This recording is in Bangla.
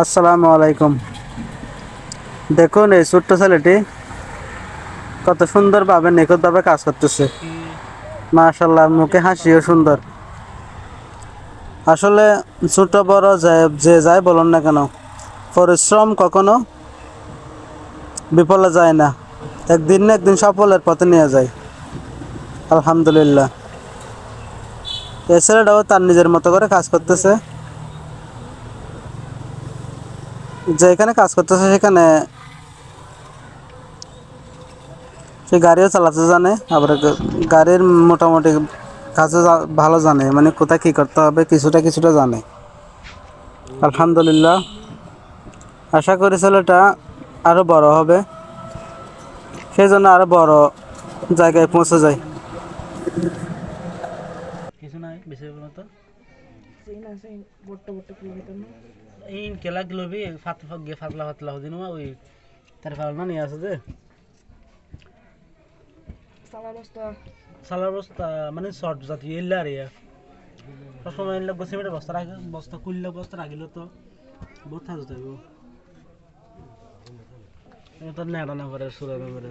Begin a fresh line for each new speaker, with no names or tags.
আসসালামু আলাইকুম। দেখুন এই ছোট্ট ছেলেটি কত সুন্দরভাবে নিখুঁতভাবে কাজ করতেছে। মাশাআল্লাহ, মুখে হাসিও সুন্দর। আসলে ছোট বড় যে যাই বলুন না কেন, পরিশ্রম কখনো বিফলে যায় না, একদিন না একদিন সফলের পথে নিয়ে যায়। আলহামদুলিল্লাহ, এই ছেলেটাও তার নিজের মতো করে কাজ করতেছে। যেখানে কাজ করতেছে সেখানে সে গাড়িও চালাতে জানে, আবার গাড়ির মোটামুটি কাজও ভালো জানে, মানে কোথায় কী করতে হবে কিছুটা কিছুটা জানে। আলহামদুলিল্লাহ, আশা করি ছেলেটা আরও বড় হবে, সেই জন্য আরও বড় জায়গায় পৌঁছে যায়।
কিছু নাই বেশি তো এই কেলা কিলোবি ফাতলা ফাতলা হদিন ওই তার ফালনা নিয়ে আছে যে সালার বস্তা মানে শর্ট জাতীয় এলে আর সবসময় এলে সিমেন্টের বস্তা রাখে, বস্তা খুললে বস্তা রাখিল তো বহুত থাকতে থাকবো তো নেড়া না করে সুরা না করে